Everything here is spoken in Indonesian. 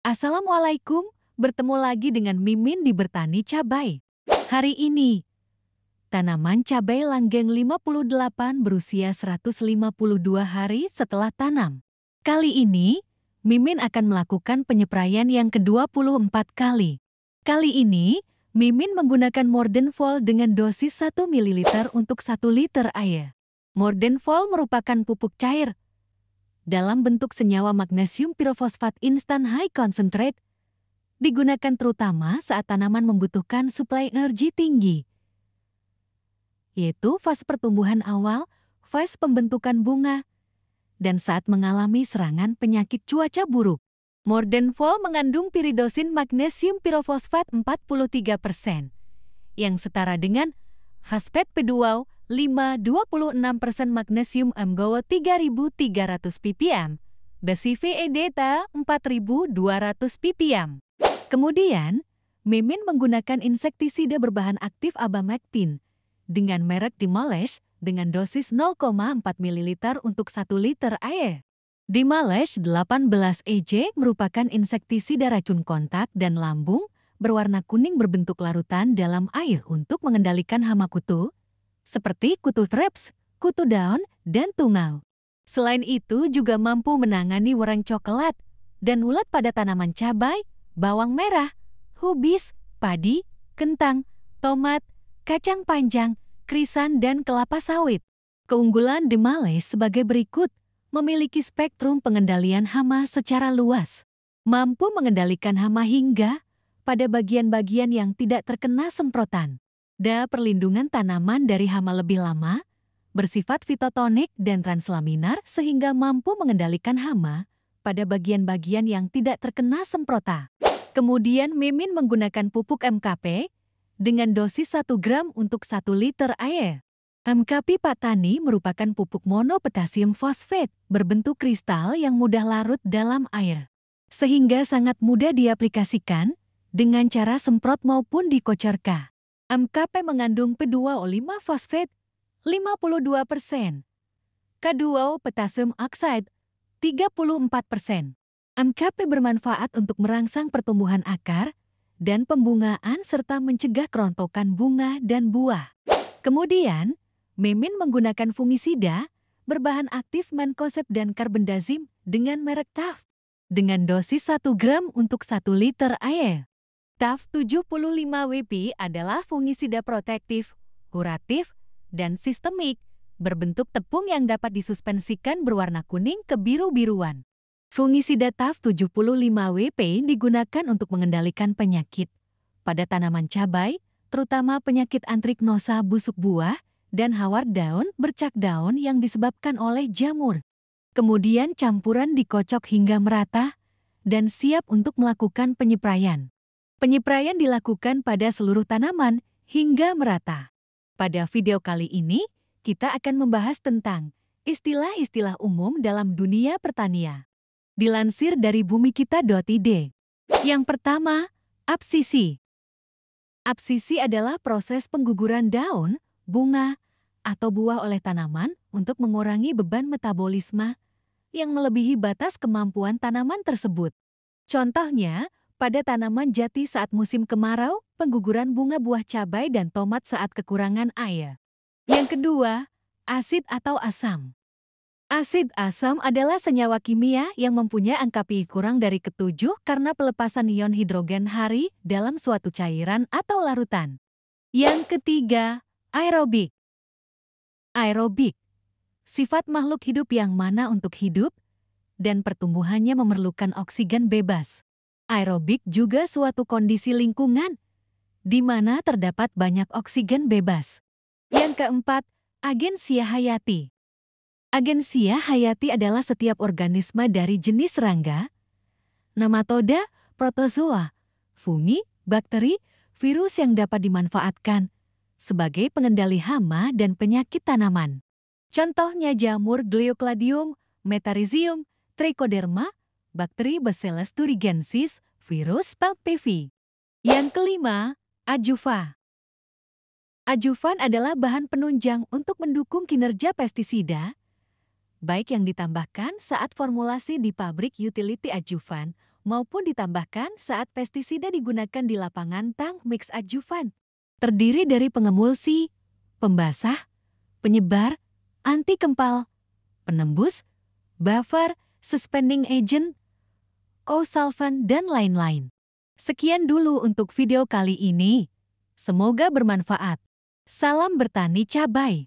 Assalamualaikum, bertemu lagi dengan Mimin di Bertani Cabai. Hari ini, tanaman cabai langgeng 58 berusia 152 hari setelah tanam. Kali ini, Mimin akan melakukan penyepraian yang ke-24 kali. Kali ini, Mimin menggunakan Mordenfol dengan dosis 1 ml untuk 1 liter air. Mordenfol merupakan pupuk cair dalam bentuk senyawa magnesium pirofosfat instan high concentrate, digunakan terutama saat tanaman membutuhkan suplai energi tinggi, yaitu fase pertumbuhan awal, fase pembentukan bunga, dan saat mengalami serangan penyakit cuaca buruk. Mordenfol mengandung piridosin magnesium pirofosfat 43%, yang setara dengan fosfat P2O 26% magnesium MgO 3300 ppm, besi VE-Deta 4200 ppm. Kemudian, Mimin menggunakan insektisida berbahan aktif abamectin dengan merek Dimalesh dengan dosis 0,4 ml untuk 1 liter air. Dimalesh 18 EJ merupakan insektisida racun kontak dan lambung berwarna kuning berbentuk larutan dalam air untuk mengendalikan hama kutu, seperti kutu thrips, kutu daun, dan tungau. Selain itu juga mampu menangani wereng coklat dan ulat pada tanaman cabai, bawang merah, hubis, padi, kentang, tomat, kacang panjang, krisan, dan kelapa sawit. Keunggulan Dimalesh sebagai berikut: memiliki spektrum pengendalian hama secara luas, mampu mengendalikan hama hingga pada bagian-bagian yang tidak terkena semprotan. Perlindungan tanaman dari hama lebih lama, bersifat fitotonik dan translaminar sehingga mampu mengendalikan hama pada bagian-bagian yang tidak terkena semprota. Kemudian Mimin menggunakan pupuk MKP dengan dosis 1 gram untuk 1 liter air. MKP Patani merupakan pupuk monopotasium fosfat berbentuk kristal yang mudah larut dalam air, sehingga sangat mudah diaplikasikan dengan cara semprot maupun dikocorkan. MKP mengandung P2O5 fosfat 52%, K2O potassium oxide 34%. MKP bermanfaat untuk merangsang pertumbuhan akar dan pembungaan serta mencegah kerontokan bunga dan buah. Kemudian, Mimin menggunakan fungisida berbahan aktif mancozeb dan carbendazim dengan merek TAF dengan dosis 1 gram untuk 1 liter air. TAF 75WP adalah fungisida protektif, kuratif, dan sistemik, berbentuk tepung yang dapat disuspensikan berwarna kuning ke biru-biruan. Fungisida TAF 75WP digunakan untuk mengendalikan penyakit pada tanaman cabai, terutama penyakit antriknosa busuk buah dan hawar daun bercak daun yang disebabkan oleh jamur. Kemudian campuran dikocok hingga merata dan siap untuk melakukan penyepraian. Penyepraian dilakukan pada seluruh tanaman hingga merata. Pada video kali ini, kita akan membahas tentang istilah-istilah umum dalam dunia pertanian. Dilansir dari bumikita.id. Yang pertama, absisi. Absisi adalah proses pengguguran daun, bunga, atau buah oleh tanaman untuk mengurangi beban metabolisme yang melebihi batas kemampuan tanaman tersebut. Contohnya, pada tanaman jati saat musim kemarau, pengguguran bunga buah cabai dan tomat saat kekurangan air. Yang kedua, asid atau asam. Asid asam adalah senyawa kimia yang mempunyai angka pH kurang dari ke-7 karena pelepasan ion hidrogen hari dalam suatu cairan atau larutan. Yang ketiga, aerobik. Aerobik, sifat makhluk hidup yang mana untuk hidup dan pertumbuhannya memerlukan oksigen bebas. Aerobik juga suatu kondisi lingkungan di mana terdapat banyak oksigen bebas. Yang keempat, agensia hayati. Agensia hayati adalah setiap organisme dari jenis serangga, nematoda, protozoa, fungi, bakteri, virus yang dapat dimanfaatkan sebagai pengendali hama dan penyakit tanaman. Contohnya jamur Gleocladium, Metarhizium, Trichoderma, bakteri Bacillus thuringiensis, virus Spelt PV. Yang kelima, adjuvan. Adjuvan adalah bahan penunjang untuk mendukung kinerja pestisida, baik yang ditambahkan saat formulasi di pabrik utility adjuvan maupun ditambahkan saat pestisida digunakan di lapangan tang mix adjuvan. Terdiri dari pengemulsi, pembasah, penyebar, anti kempal, penembus, buffer, suspending agent, co-solvent, dan lain-lain. Sekian dulu untuk video kali ini. Semoga bermanfaat. Salam bertani cabai.